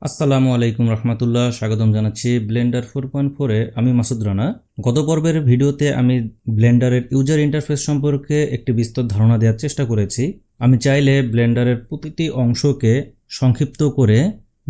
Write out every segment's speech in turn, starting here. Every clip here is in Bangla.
আসসালামু আলাইকুম রহমতুল্লাহ, স্বাগতম জানাচ্ছি ব্লেন্ডার 4.4 আমি মাসুদ রানা। গত পর্বের ভিডিওতে আমি ব্লেন্ডারের ইউজার ইন্টারফেস সম্পর্কে একটি বিস্তর ধারণা দেওয়ার চেষ্টা করেছি। আমি চাইলে ব্লেন্ডারের প্রতিটি অংশকে সংক্ষিপ্ত করে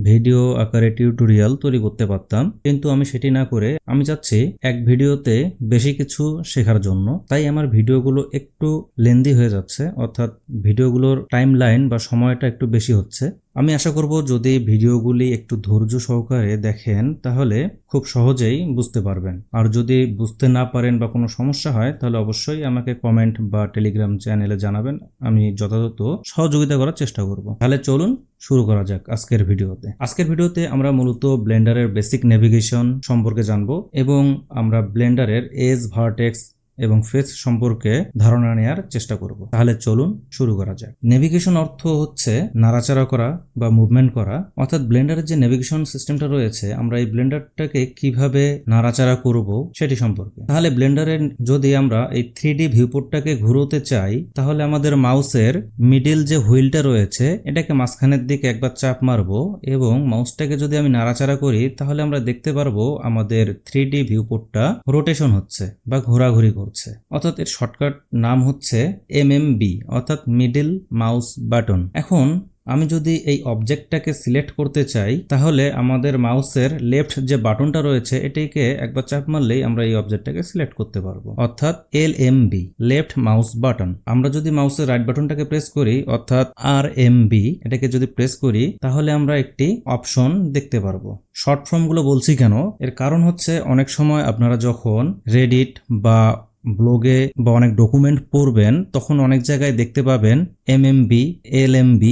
ভিডিও আকারে টিউটোরিয়াল তৈরি করতে পারতাম, কিন্তু আমি সেটি না করে আমি চাচ্ছি এক ভিডিওতে বেশি কিছু শেখার জন্য। তাই আমার ভিডিওগুলো একটু লেন্দি হয়ে যাচ্ছে, অর্থাৎ ভিডিওগুলোর টাইম লাইন বা সময়টা একটু বেশি হচ্ছে। আমি আশা করব যদি ভিডিওগুলি একটু ধৈর্য সহকারে দেখেন তাহলে খুব সহজেই বুঝতে পারবেন। আর যদি বুঝতে না পারেন বা কোনো সমস্যা হয় তাহলে অবশ্যই আমাকে কমেন্ট বা টেলিগ্রাম চ্যানেলে জানাবেন, আমি যথাযথ সহযোগিতা করার চেষ্টা করব। তাহলে চলুন শুরু করা যাক আজকের ভিডিওতে আমরা মূলত ব্লেন্ডারের বেসিক নেভিগেশন সম্পর্কে জানবো এবং আমরা ব্লেন্ডারের এজ, ভার্টেক্স এবং ফেস সম্পর্কে ধারণা নেওয়ার চেষ্টা করব। তাহলে চলুন শুরু করা যাক। নেভিগেশন অর্থ হচ্ছে নাড়াচাড়া করা বা মুভমেন্ট করা, অর্থাৎ ব্লেন্ডারের যে নেভিগেশন সিস্টেমটা রয়েছে আমরা এই ব্লেন্ডারটাকে কিভাবে নাড়াচাড়া করব সেটি সম্পর্কে। তাহলে ব্লেন্ডারের যদি আমরা এই 3D ভিউপোর্টটাকে ঘুরোতে চাই তাহলে আমাদের মাউসের মিডিল যে হুইলটা রয়েছে এটাকে মাঝখানের দিকে একবার চাপ মারবো এবং মাউসটাকে যদি আমি নাড়াচাড়া করি তাহলে আমরা দেখতে পারবো আমাদের 3D ভিউপোর্টটা রোটেশন হচ্ছে বা ঘোরাঘুরি করছে। অর্থাৎ এর শর্টকাট নাম হচ্ছে MMB, অর্থাৎ মিডল মাউস বাটন। এখন আমি যদি এই অবজেক্টটাকে সিলেক্ট করতে চাই তাহলে আমাদের মাউসের লেফট যে বাটনটা রয়েছে এটিকে একবার চাপ মারলেই আমরা এই অবজেক্টটাকে সিলেক্ট করতে পারবো, অর্থাৎ LMB, লেফট মাউস বাটন। আমরা যদি মাউসের রাইট বাটনটাকে প্রেস করি অর্থাৎ RMB, এটাকে যদি প্রেস করি তাহলে আমরা একটি অপশন দেখতে পারবো। শর্ট ফর্মগুলো বলছি কেন, এর কারণ হচ্ছে অনেক সময় আপনারা যখন রেডিট বা ব্লগে বা অনেক ডকুমেন্ট পড়বেন তখন অনেক জায়গায় দেখতে পাবেন MMB, LMB,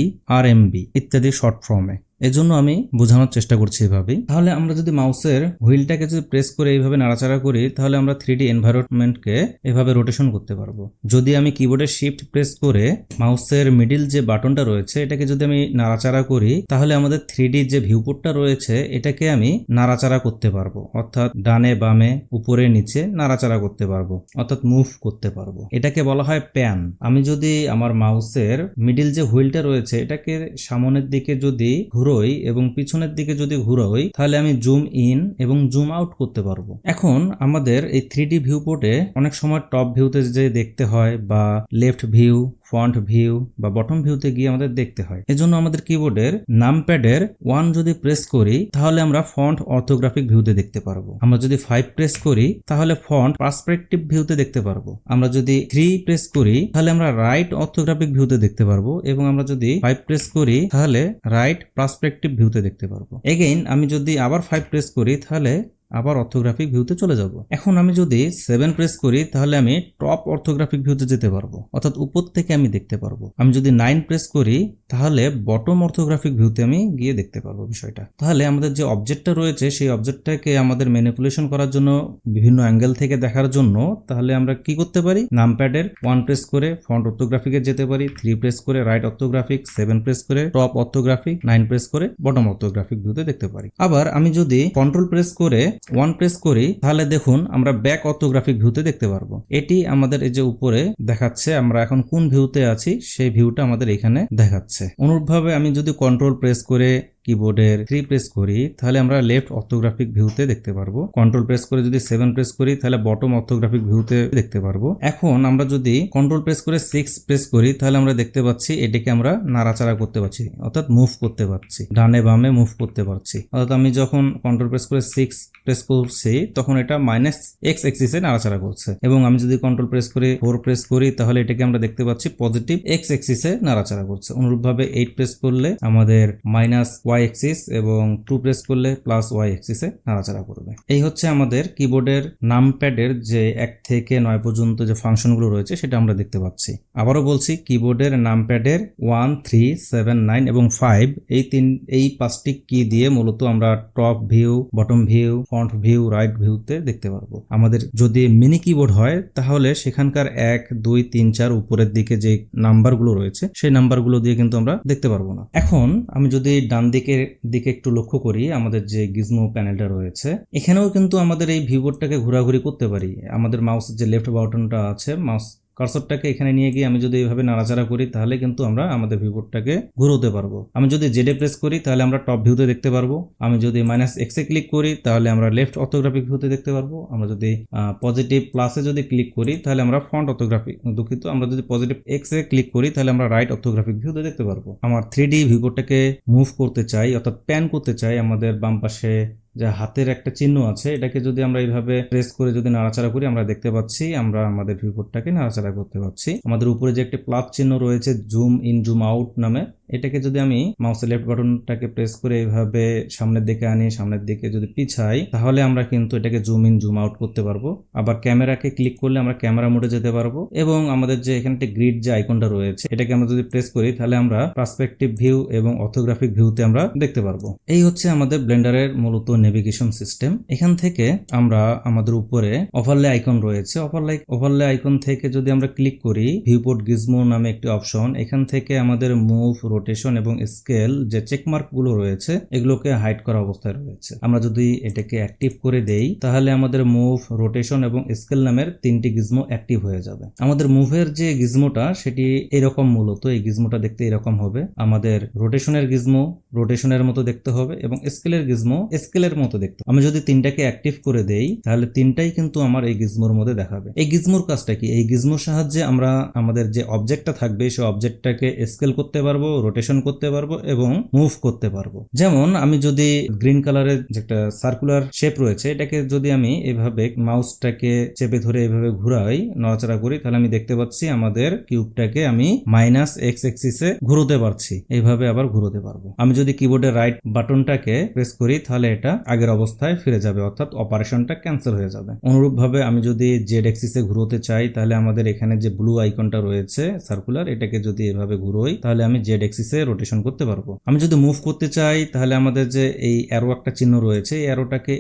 RMB ইত্যাদি শর্ট ফর্মে। এজন্য আমি বোঝানোর চেষ্টা করছি এভাবেই। তাহলে আমরা যদি মাউসের হুইলটাকে যদি প্রেস করে এইভাবে নাড়াচাড়া করি তাহলে আমরা 3D এনভায়রনমেন্টকে এভাবে রোটেশন করতে পারবো। যদি আমি কিবোর্ডের শিফট প্রেস করে মাউসের মিডিল যে বাটনটা রয়েছে এটাকে যদি আমি নাড়াচাড়া করি তাহলে আমাদের 3D যে ভিউপোর্টটা রয়েছে এটাকে আমি নাড়াচাড়া করতে পারবো, অর্থাৎ ডানে বামে উপরে নিচে নাড়াচাড়া করতে পারবো, অর্থাৎ মুভ করতে পারবো। এটাকে বলা হয় প্যান। আমি যদি আমার মাউসের মিডিল যে হুইলটা রয়েছে এটাকে সামনের দিকে যদি ঘুরোই এবং পিছনের দিকে যদি ঘুরোই তাহলে আমি জুম ইন এবং জুম আউট করতে পারবো। এখন আমাদের এই 3D ভিউপোর্টে অনেক সময় টপ ভিউতে যে দেখতে হয় বা লেফট ভিউ, ফ্রন্ট ভিউ বা বটম ভিউতে গিয়ে আমাদের দেখতে হয়। এজন্য আমাদের কিবোর্ডের নামপ্যাডের 1 যদি প্রেস করি তাহলে আমরা ফন্ট অর্থোগ্রাফিক ভিউতে দেখতে পারবো। আমরা যদি 5 প্রেস করি তাহলে ফন্ট পার্সপেক্টিভ ভিউতে দেখতে পারবো। আমরা যদি 3 প্রেস করি তাহলে আমরা রাইট অর্থোগ্রাফিক ভিউতে দেখতে পারবো এবং আমরা যদি 5 প্রেস করি তাহলে রাইট পার্সপেক্টিভ ভিউতে দেখতে পারবো। এগেইন আমি যদি আবার 5 প্রেস করি তাহলে আবার অর্থোগ্রাফিক ভিউতে চলে যাব। এখন আমি যদি 7 প্রেস করি তাহলে আমি টপ অর্থোগ্রাফিক ভিউতে যেতে পারবো, অর্থাৎ উপর থেকে আমি দেখতে পারবো। আমি যদি 9 প্রেস করি তাহলে বটম অর্থোগ্রাফিক ভিউতে আমি গিয়ে দেখতে পারবো বিষয়টা। তাহলে আমাদের যে অবজেক্টটা রয়েছে সেই অবজেক্টটাকে আমাদের ম্যানিপুলেশন করার জন্য, বিভিন্ন অ্যাঙ্গেল থেকে দেখার জন্য তাহলে আমরা কি করতে পারি, নামপ্যাডের 1 প্রেস করে ফ্রন্ট অর্থোগ্রাফিকে যেতে পারি, 3 প্রেস করে রাইট অর্থোগ্রাফিক, 7 প্রেস করে টপ অর্থোগ্রাফিক, 9 প্রেস করে বটম অর্থোগ্রাফিক ভিউতে দেখতে পারি। আবার আমি যদি কন্ট্রোল প্রেস করে 1 প্রেস করি তাহলে দেখুন আমরা ব্যাক অর্থোগ্রাফিক ভিউতে দেখতে পারবো। এটি আমাদের এই যে উপরে দেখাচ্ছে আমরা এখন কোন ভিউতে আছি সেই ভিউটা আমাদের এখানে দেখাচ্ছে। অনুরূপভাবে আমি যদি কন্ট্রোল প্রেস করে কিবোর্ডের 3 প্রেস করি তাহলে আমরা লেফট অর্থোগ্রাফিক ভিউতে দেখতে পারবো। কন্ট্রোল প্রেস করে যদি 7 প্রেস করি তাহলে বটম অর্থোগ্রাফিক ভিউতে দেখতে পারবো। এখন আমরা যদি কন্ট্রোল প্রেস করে 6 প্রেস করি তাহলে আমরা দেখতে পাচ্ছি এটাকে আমরা নাড়াচাড়া করতে পারছি, অর্থাৎ মুভ করতে পারছি, ডানে বামে মুভ করতে পারছি। অর্থাৎ আমি যখন কন্ট্রোল প্রেস করে 6 প্রেস করছি তখন এটা -x অ্যাক্সিসে নাড়াচাড়া করছে এবং আমি যদি কন্ট্রোল প্রেস করে 4 প্রেস করি তাহলে এটাকে আমরা দেখতে পাচ্ছি পজিটিভ x অ্যাক্সিসে নাড়াচাড়া করছে। অনুরূপভাবে 8 প্রেস করলে আমাদের y অ্যাক্সিস এবং 2 প্রেস করলে +y অ্যাক্সিসে নাড়াচাড়া করবে। এই হচ্ছে আমাদের কিবোর্ডের নামপ্যাডের যে 1 থেকে 9 পর্যন্ত যে ফাংশনগুলো রয়েছে সেটা আমরা দেখতে পাচ্ছি। আবারও বলছি, কিবোর্ডের নামপ্যাডের 1, 3, 7, 9 এবং 5 এই 5টি কি দিয়ে মূলত আমরা top view, bottom view, front view, right ভিউতে দেখতে পারবো। আমাদের যদি মিনি কিবোর্ড হয় তাহলে সেখানকার 1, 2, 3, 4 উপরের দিকে যে নাম্বারগুলো রয়েছে সেই নাম্বারগুলো দিয়ে কিন্তু আমরা দেখতে পারবো না। এখন আমি যদি ডান দিকে একটু লক্ষ্য করি আমাদের যে গিজমো প্যানেলটা রয়েছে এখানেও কিন্তু আমাদের এই ভিউবোর্ডটাকে ঘোরাঘুরি করতে পারি। আমাদের মাউসের যে লেফট বাটনটা আছে, মাউস কার্সরটাকে এখানে নিয়ে গিয়ে আমি যদি এইভাবে নাড়াচাড়া করি তাহলে কিন্তু আমরা আমাদের ভিউপোর্টটাকে ঘুরোতে পারবো। আমি যদি জেডে প্রেস করি তাহলে আমরা টপ ভিউতে দেখতে পারবো। আমি যদি -x এ ক্লিক করি তাহলে আমরা লেফট অর্থোগ্রাফিক ভিউতে দেখতে পারবো। আমরা যদি পজিটিভ প্লাসে যদি ক্লিক করি তাহলে আমরা ফ্রন্ট অর্থোগ্রাফিক, দুঃখিত, আমরা যদি পজিটিভ x এ ক্লিক করি তাহলে আমরা রাইট অর্থোগ্রাফিক ভিউতে দেখতে পারবো। আমার 3D ভিউপোর্টটাকে মুভ করতে চাই অর্থাৎ প্যান করতে চাই, আমাদের বাম পাশে যে হাতের একটা চিহ্ন আছে এটাকে যদি আমরা এইভাবে প্রেস করে যদি নাড়াচাড়া করি আমরা দেখতে পাচ্ছি আমরা আমাদের ভিউপোর্টটাকে নাড়াচাড়া করতে পারছি। আমাদের উপরে যে একটা প্লাস চিহ্ন রয়েছে জুম ইন জুম আউট নামে, এটাকে যদি আমি মাউসের লেফট বাটনটাকে প্রেস করে এইভাবে সামনের দিকে আনি, সামনের দিকে যদি পিছাই তাহলে আমরা কিন্তু এটাকে জুম ইন জুম আউট করতে পারবো। আবার ক্যামেরাকে ক্লিক করলে আমরা ক্যামেরা মোডে যেতে পারবো এবং আমাদের যে এখানে একটা গ্রিড যে আইকনটা রয়েছে এটাকে আমরা যদি প্রেস করি তাহলে আমরা পার্সপেক্টিভ ভিউ এবং অর্থোগ্রাফিক ভিউতে আমরা দেখতে পারবো। এই হচ্ছে আমাদের ব্লেন্ডারের মূলত নেভিগেশন সিস্টেম। এখান থেকে আমরা আমাদের উপরে ওভারলে আইকন রয়েছে, ওভারলে আইকন থেকে যদি আমরা ক্লিক করি ভিউপোর্ট গিজমো নামে একটি অপশন, এখান থেকে আমাদের মুভ, রোটেশন এবং স্কেল যে চেকমার্ক গুলো রয়েছে এগুলোকে হাইড করা অবস্থায় রয়েছে। আমরা যদি এটাকে অ্যাক্টিভ করে দেই তাহলে আমাদের মুভ, রোটেশন এবং স্কেল নামের 3টি গিজমো অ্যাক্টিভ হয়ে যাবে। আমাদের মুভের যে গিজমোটা সেটি এরকম, মূলত এই গিজমোটা দেখতে এরকম হবে। আমাদের রোটেশনের গিজমো রোটেশনের মতো দেখতে হবে এবং স্কেলের গিজমো স্কেলের মতো দেখতে। আমি যদি 3টাকে অ্যাক্টিভ করে দেই তাহলে 3টাই কিন্তু আমার এই গিজমোর মধ্যে দেখাবে। এই গিজমোর কাজটা কি? এই গিজমোর সাহায্যে আমরা আমাদের যে অবজেক্টটা থাকবে সেই অবজেক্টটাকে স্কেল করতে পারবো, রোটেশন করতে পারবো এবং মুভ করতে পারবো। যেমন আমি যদি গ্রিন কালারের যে একটা সার্কুলার শেপ রয়েছে এটাকে যদি আমি এভাবে মাউসটাকে চেপে ধরে এভাবে ঘুরাই, নড়াচড়া করি, তাহলে আমি দেখতে পাচ্ছি আমাদের কিউবটাকে আমি -x অ্যাক্সিসে ঘুরোতে পারছি, এইভাবে আবার ঘুরোতে পারবো। আমি যদি কিবোর্ডের রাইট বাটনটাকে প্রেস করি তাহলে এটা আগের অবস্থায় ফিরে যাবে অর্থাৎ অপারেশনটা ক্যান্সেল হয়ে যাবে। অনুরূপভাবে আমি যদি জেড অ্যাক্সিসে ঘুরোতে চাই তাহলে আমাদের এখানে যে ব্লু আইকনটা রয়েছে সার্কুলার, এটাকে যদি এভাবে ঘুরোই তাহলে আমি জেড অ্যাক্সিসে রোটেশন করতে পারবো। আমি যদি মুভ করতে চাই তাহলে আমাদের যে এই অ্যারো একটা চিহ্ন রয়েছে এই অ্যারোটাকে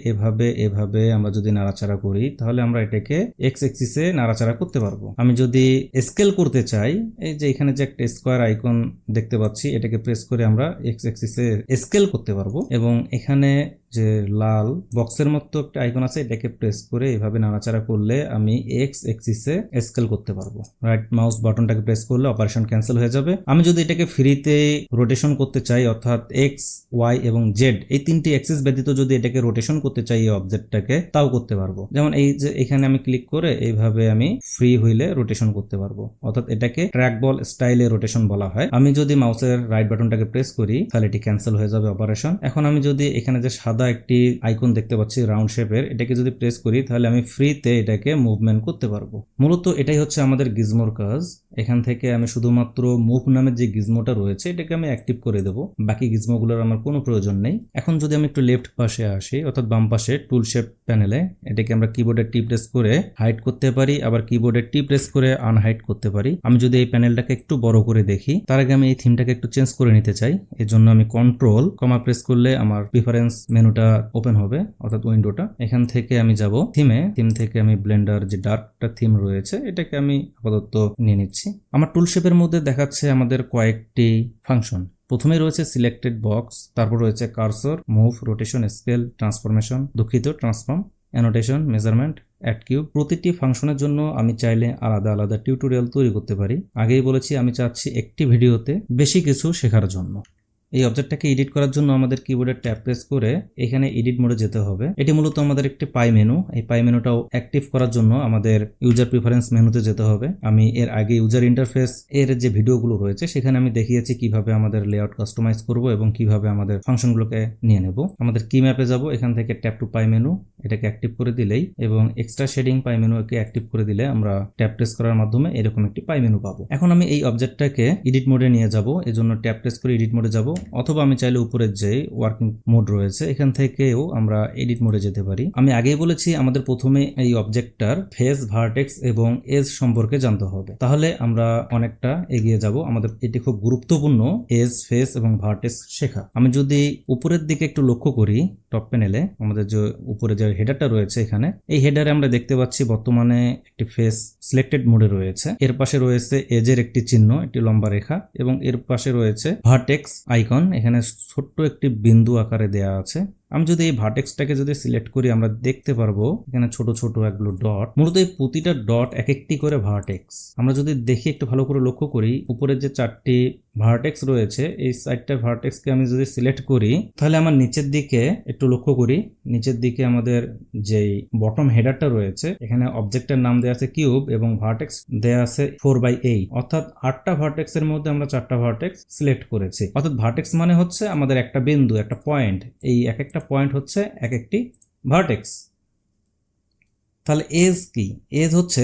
এভাবে আমরা যদি নাড়াচাড়া করি তাহলে আমরা এটাকে এক্স অ্যাক্সিসে নাড়াচাড়া করতে পারবো। আমি যদি স্কেল করতে চাই, এই যে এখানে যে একটা স্কোয়ার আইকন দেখতে পাচ্ছি এটাকে প্রেস করে আমরা এক্স অ্যাক্সিসে স্কেল করতে পারবো এবং এখানে যে লাল বক্সের মতো একটা আইকন আছে এটাকে প্রেস করে এভাবে নাড়াচাড়া করলে আমি এক্স অ্যাক্সিসে স্কেল করতে পারবো। রাইট মাউস বাটনটাকে প্রেস করলে অপারেশন ক্যান্সেল হয়ে যাবে। আমি যদি এটাকে ফ্রিতে রোটেশন করতে চাই অর্থাৎ এক্স, ওয়াই এবং জেড এই 3টি অ্যাক্সিস ব্যতীত যদি এটাকে রোটেশন করতে চাই এই অবজেক্টটাকে, তাও করতে পারবো। যেমন এই যে এখানে আমি ক্লিক করে এইভাবে আমি ফ্রি হুইলে রোটেশন করতে পারবো, অর্থাৎ এটাকে ট্র্যাক বল স্টাইলে রোটেশন বলা হয়। আমি যদি মাউসের রাইট বাটনটাকে প্রেস করি তাহলে এটি ক্যান্সেল হয়ে যাবে অপারেশন। এখন আমি যদি এখানে যে সাদা একটি আইকন দেখতে পাচ্ছি রাউন্ড শেপের, এটাকে যদি প্রেস করি তাহলে আমি ফ্রিতে এটাকে মুভমেন্ট করতে পারবো। মূলত এটাই হচ্ছে আমাদের গিজমোর কাজ। এখান থেকে আমি শুধুমাত্র মুভ নামের যে গিজমোটা রয়েছে এটাকে আমি অ্যাক্টিভ করে দেবো, বাকি গিজমোগুলোর আমার কোনো প্রয়োজন নেই। এখন যদি আমি একটু লেফট পাশে আসি অর্থাৎ বাম পাশে টুল শেপ প্যানেলে, এটাকে আমরা কিবোর্ডের টি প্রেস করে হাইড করতে পারি, আবার কিবোর্ডের টি প্রেস করে আনহাইড করতে পারি। আমি যদি এই প্যানেলটাকে একটু বড় করে দেখি তার আগে আমি এই থিমটাকে একটু চেঞ্জ করে নিতে চাই। এর জন্য আমি কন্ট্রোল কমা প্রেস করলে আমার প্রিফারেন্স মেনুটা ওপেন হবে অর্থাৎ উইন্ডোটা। এখান থেকে আমি যাব থিম থেকে আমি ব্লেন্ডার যে ডার্কটা থিম রয়েছে এটাকে আমি আপাতত নিয়ে নিচ্ছি। আমার টুল শেপের মধ্যে দেখাচ্ছে আমাদের কয়েকটি ফাংশন। প্রথমে রয়েছে সিলেক্টেড বক্স, তারপর রয়েছে cursor, move, rotation, scale, transformation, transform, annotation, measurement, add cube. প্রতিটি ফাংশনের জন্য আমি চাইলে আলাদা আলাদা টিউটোরিয়াল তৈরি করতে পারি। আগেই বলেছি আমি চাচ্ছি একটি ভিডিওতে বেশি কিছু শেখার জন্য। এই অবজেক্টটাকে এডিট করার জন্য আমাদের কিবোর্ডের ট্যাব প্রেস করে এখানে এডিট মোডে যেতে হবে। এটি মূলত আমাদের একটি পাই মেনু। এই পাই মেনুটাও অ্যাক্টিভ করার জন্য আমাদের ইউজার প্রিফারেন্স মেনুতে যেতে হবে। আমি এর আগে ইউজার ইন্টারফেস এর যে ভিডিওগুলো রয়েছে সেখানে আমি দেখিয়েছি কিভাবে আমাদের লেআউট কাস্টমাইজ করব এবং কিভাবে আমাদের ফাংশনগুলোকে নিয়ে নেব। আমাদের কি ম্যাপে যাব, এখান থেকে ট্যাব টু পাই মেনু এটাকে অ্যাক্টিভ করে দিলেই এবং এক্সট্রা শেডিং পাই মেনুকে অ্যাক্টিভ করে দিলে আমরা ট্যাব প্রেস করার মাধ্যমে এরকম একটি পাই মেনু পাবো। এখন আমি এই অবজেক্টটাকে এডিট মোডে নিয়ে যাব, এজন্য ট্যাব প্রেস করে এডিট মোডে যাব, অথবা আমি চাইলে উপরের যে ওয়ার্কিং মোড রয়েছে এখান থেকেও আমরা এডিট মোডে যেতে পারি। আমি আগেই বলেছি আমাদের প্রথমে এই অবজেক্টটার ফেস, ভার্টেক্স এবং এজ সম্পর্কে জানতে হবে, তাহলে আমরা অনেকটা এগিয়ে যাব। আমাদের এটি খুব গুরুত্বপূর্ণ এজ, ফেস এবং ভার্টেক্স শেখা। আমি যদি উপরের দিকে একটু লক্ষ্য করি টপ প্যানেলে আমাদের যে উপরে যে হেডারটা রয়েছে এখানে, এই হেডারে আমরা দেখতে পাচ্ছি বর্তমানে একটি ফেস সিলেক্টেড মোডে রয়েছে। এর পাশে রয়েছে এজের একটি চিহ্ন, একটি লম্বা রেখা এবং এর পাশে রয়েছে ভার্টেক্স আইকন, এখানে ছোট্ট একটি বিন্দু আকারে দেয়া আছে। আমি যদি এই ভার্টেক্সটাকে যদি সিলেক্ট করি আমরা দেখতে পারবো এখানে ছোট ছোট এগুলো ডট, মূলত এই প্রতিটা ডট এক একটি করে ভার্টেক্স। আমরা যদি দেখি একটু ভালো করে লক্ষ্য করি উপরের যে 4টি ভার্টেক্স রয়েছে এই 4টা ভার্টেক্সকে আমি যদি সিলেক্ট করি তাহলে আমার নিচের দিকে একটু লক্ষ্য করি, নিচের দিকে আমাদের যেই বটম হেডারটা রয়েছে এখানে অবজেক্টের নাম দেওয়া আছে কিউব এবং ভার্টেক্স দেওয়া আছে 4/8, অর্থাৎ 8টা ভার্টেক্সের মধ্যে আমরা 4টা ভার্টেক্স সিলেক্ট করেছি। অর্থাৎ ভার্টেক্স মানে হচ্ছে আমাদের একটা বিন্দু, একটা পয়েন্ট, এই এক একটা পয়েন্ট হচ্ছে এক একটি ভার্টেক্স। তাহলে এজ কি? এজ হচ্ছে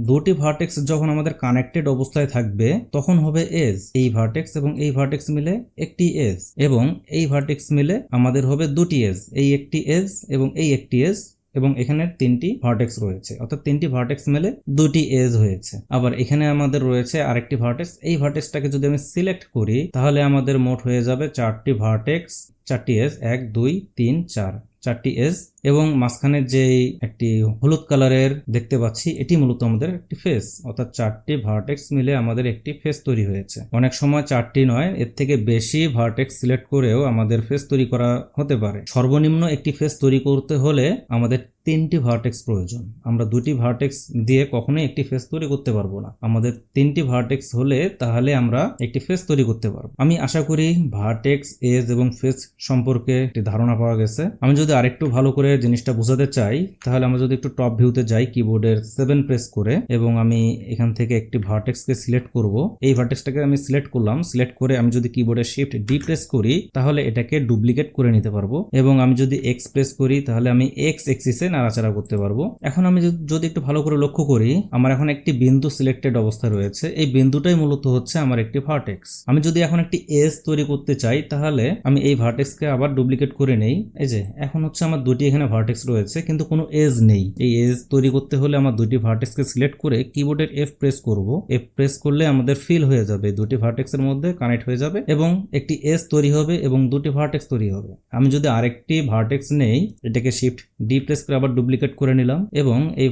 দুটি ভার্টেক্স যখন আমাদের কানেক্টেড অবস্থায় থাকবে তখন হবে এজ। এই ভার্টেক্স এবং এই ভার্টেক্স মিলে একটি এজ এবং এই ভার্টেক্স মিলে আমাদের হবে দুটি এজ, এই একটি এজ এবং এই একটি এজ, এবং এখানে 3টি ভার্টেক্স রয়েছে, অর্থাৎ 3টি ভার্টেক্স মিলে 2টি এজ হয়েছে। আবার এখানে আমাদের রয়েছে আরেকটি ভার্টেক্স, এই ভার্টেক্সটাকে যদি আমি সিলেক্ট করি তাহলে আমাদের মোট হয়ে যাবে 4টি ভার্টেক্স, 4টি এজ, 1 2 3 4, 4টি এজ, এবং মাঝখানে যে একটি হলুদ কালারের দেখতে পাচ্ছি এটি মূলত আমাদের একটি ফেস, অর্থাৎ 4টি ভার্টেক্স মিলে আমাদের একটি ফেস তৈরি হয়েছে। অনেক সময় 4টি নয় এর থেকে বেশি ভার্টেক্স সিলেক্ট করেও আমাদের ফেস তৈরি করা হতে পারে। সর্বনিম্ন একটি ফেস তৈরি করতে হলে আমাদের 3টি ভার্টেক্স প্রয়োজন। আমরা 2টি ভার্টেক্স দিয়ে কখনোই একটি ফেস তৈরি করতে পারবো না, আমাদের 3টি ভার্টেক্স হলে তাহলে আমরা একটি ফেস তৈরি করতে পারবো। আমি আশা করি ভার্টেক্স, এজ এবং ফেস সম্পর্কে একটি ধারণা পাওয়া গেছে। আমি যদি আরেকটু ভালো করে জিনিসটা বোঝাতে চাই তাহলে আমরা যদি একটু টপ ভিউতে যাই কিবোর্ডের 7 প্রেস করে এবং আমি এখান থেকে একটি ভার্টেক্সকে সিলেক্ট করব, এই ভার্টেক্সটাকে আমি সিলেক্ট করলাম, সিলেক্ট করে আমি যদি কিবোর্ডের শিফট ডি প্রেস করি তাহলে এটাকে ডুপ্লিকেট করে নিতে পারবো, এবং আমি যদি এক্স প্রেস করি তাহলে আমি এক্স এক্সিসে নাড়াচাড়া করতে পারবো। এখন আমি যদি একটু ভালো করে লক্ষ্য করি আমার এখন একটি বিন্দু সিলেক্টেড অবস্থা রয়েছে, এই বিন্দুটাই মূলত হচ্ছে আমার একটি ভার্টেক্স। আমি যদি এখন একটি এজ তৈরি করতে চাই তাহলে আমি এই ভার্টেক্সকে আবার ডুপ্লিকেট করে নেই। এই যে এখন হচ্ছে আমার 2টি এখানে ভার্টেক্স রয়েছে কিন্তু কোনো এজ নেই। এই এজ তৈরি করতে হলে আমার 2টি ভার্টেক্সকে সিলেক্ট করে কিবোর্ডের এফ প্রেস করব, এফ প্রেস করলে আমাদের ফিল হয়ে যাবে, 2টি ভার্টেক্সের মধ্যে কানেক্ট হয়ে যাবে এবং একটি এজ তৈরি হবে এবং 2টি ভার্টেক্স তৈরি হবে। আমি যদি আরেকটি ভার্টেক্স নেই এটাকে শিফট ডি প্রেস করে আবার ডুপ্লিকেট করে নিলাম এবং এই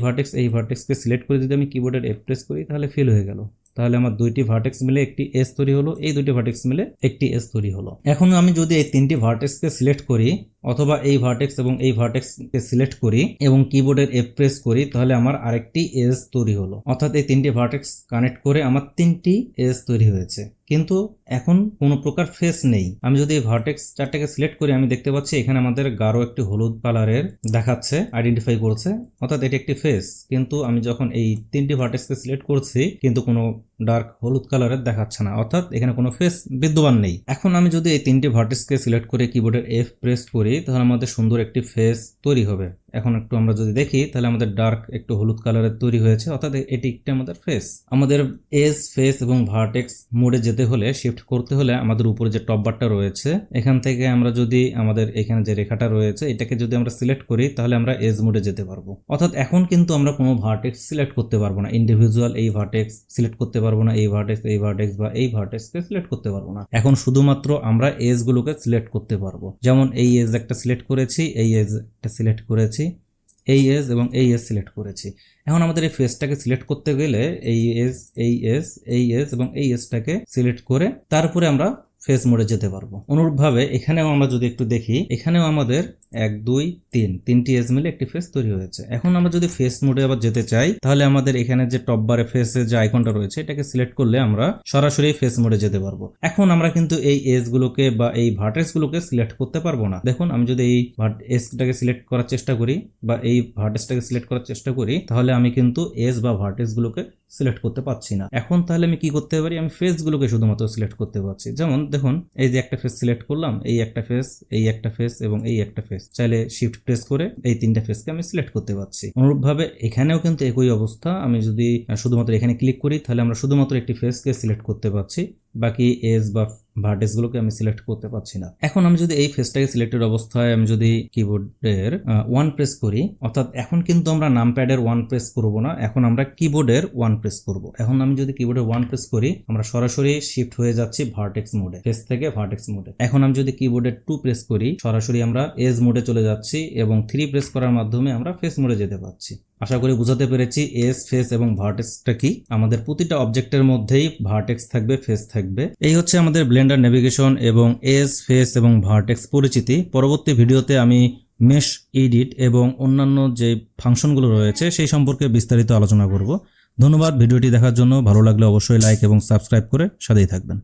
ভার্টেক্সকে সিলেক্ট করে যদি আমি কিবোর্ডের এফ প্রেস করি তাহলে ফিল হয়ে গেল। তাহলে আমার 2টি ভার্টেক্স মিলে একটি এজ তৈরি হলো, এই 2টি ভার্টেক্স মিলে একটি এজ তৈরি হলো। এখন আমি যদি এই 3টি ভার্টেক্সকে সিলেক্ট করি অথবা এই ভার্টেক্স এবং এই ভার্টেক্সকে সিলেক্ট করি এবং কিবোর্ডের এফ প্রেস করি তাহলে আমার আরেকটি এজ তৈরি হলো, অর্থাৎ এই 3টি ভার্টেক্স কানেক্ট করে আমার 3টি এজ তৈরি হয়েছে, কিন্তু এখন কোনো প্রকার ফেস নেই। আমি যদি এই ভার্টেক্স 4টাকে সিলেক্ট করি আমি দেখতে পাচ্ছি এখানে আমাদের গাঢ় একটি হলুদ কালারের দেখাচ্ছে, আইডেন্টিফাই করছে, অর্থাৎ এটি একটি ফেস। কিন্তু আমি যখন এই 3টি ভার্টেক্সকে সিলেক্ট করছি কিন্তু কোনো ডার্ক হলুদ কালারের দেখাচ্ছে না, অর্থাৎ এখানে কোনো ফেস বিদ্যমান নেই। এখন আমি যদি এই 3টি ভার্টেক্সকে সিলেক্ট করে কিবোর্ডের এফ প্রেস করি তাহলে আমাদের সুন্দর একটি ফেস তৈরি হবে। এখন একটু আমরা যদি দেখি তাহলে আমাদের ডার্ক একটু হলুদ কালারের তৈরি হয়েছে, অর্থাৎ এটি একটি আমাদের ফেস। আমাদের এজ, ফেস এবং ভার্টেক্স মোডে যেতে হলে শিফট করতে হলে আমাদের উপরে যে টপ বারটা রয়েছে এখান থেকে আমরা যদি আমাদের এখানে যে রেখাটা রয়েছে এটাকে যদি আমরা সিলেক্ট করি তাহলে আমরা এজ মোডে যেতে পারবো। অর্থাৎ এখন কিন্তু আমরা কোনো ভার্টেক্স সিলেক্ট করতে পারবো না, ইন্ডিভিজুয়াল এই ভার্টেক্স সিলেক্ট করতে পারবো না, এই ভার্টেক্স বা এই ভার্টেক্সকে সিলেক্ট করতে পারবো না। এখন শুধুমাত্র আমরা এজ গুলোকে সিলেক্ট করতে পারবো, যেমন এই এজ একটা সিলেক্ট করেছি, এই এজ একটা সিলেক্ট করেছি, এই এজ এবং এই এজ সিলেক্ট করেছি। এখন আমাদের এই ফেসটাকে সিলেক্ট করতে গেলে এই এজ এবং এই এজটাকে সিলেক্ট করে তারপরে আমরা ফেস মোডে যেতে পারবো। অনুরূপভাবে এখানেও আমরা যদি একটু দেখি এখানেও আমাদের 1 2 3 3টি এজ মিলে একটি ফেস তৈরি হয়েছে। এখন আমরা যদি ফেস মোডে আবার যেতে চাই তাহলে আমাদের এখানে যে টপ বারে ফেসের যে আইকনটা রয়েছে এটাকে সিলেক্ট করলে আমরা সরাসরি ফেস মোডে যেতে পারবো। এখন আমরা কিন্তু এই এজ গুলোকে বা এই ভার্টেক্স গুলোকে সিলেক্ট করতে পারবো না। দেখুন আমি যদি এই এজটাকে সিলেক্ট করার চেষ্টা করি বা এই ভার্টেক্সটাকে সিলেক্ট করার চেষ্টা করি তাহলে আমি কিন্তু এজ বা ভার্টেক্স গুলোকে সিলেক্ট করতে পারছি না। এখন তাহলে আমি কি করতে পারি, আমি ফেস গুলোকে শুধুমাত্র সিলেক্ট করতে পারছি। যেমন দেখুন এই যে একটা ফেস সিলেক্ট করলাম, এই একটা ফেস, এই একটা ফেস এবং এই একটা ফেস, চাইলে শিফট প্রেস করে এই 3টা ফেসকে আমি সিলেক্ট করতে পারছি। অনুরূপভাবে এখানেও কিন্তু একই অবস্থা, আমি যদি শুধুমাত্র এখানে ক্লিক করি তাহলে আমরা শুধুমাত্র একটি ফেসকে সিলেক্ট করতে পারছি, বাকি এজ বা ভার্টেক্স গুলোকে আমি সিলেক্ট করতে পারছি না। এখন আমি যদি এই ফেসটাকে সিলেক্টেড অবস্থায় আমি যদি কিবোর্ডের 1 প্রেস করি, অর্থাৎ এখন কিন্তু আমরা নামপ্যাডের 1 প্রেস করব না, এখন আমরা কিবোর্ডের 1 প্রেস করব। এখন আমি যদি কিবোর্ডের 1 প্রেস করি আমরা সরাসরি শিফট হয়ে যাচ্ছি ভার্টেক্স মোডে, ফেস থেকে ভার্টেক্স মোডে। এখন আমি যদি কিবোর্ডের 2 প্রেস করি সরাসরি আমরা এজ মোডে চলে যাচ্ছি এবং 3 প্রেস করার মাধ্যমে আমরা ফেস মোডে যেতে পারছি। আশা করি বুঝাতে পেরেছি এজ, ফেস এবং ভার্টেক্সটা কি। আমাদের প্রতিটা অবজেক্টের মধ্যেই ভার্টেক্স থাকবে, ফেস থাকবে। এই হচ্ছে আমাদের ব্লেন্ডার নেভিগেশন এবং এজ, ফেস এবং ভার্টেক্স পরিচিতি। পরবর্তী ভিডিওতে আমি মেশ এডিট এবং অন্যান্য যে ফাংশনগুলো রয়েছে সেই সম্পর্কে বিস্তারিত আলোচনা করব। ধন্যবাদ ভিডিওটি দেখার জন্য। ভালো লাগলে অবশ্যই লাইক এবং সাবস্ক্রাইব করে সাথেই থাকবেন।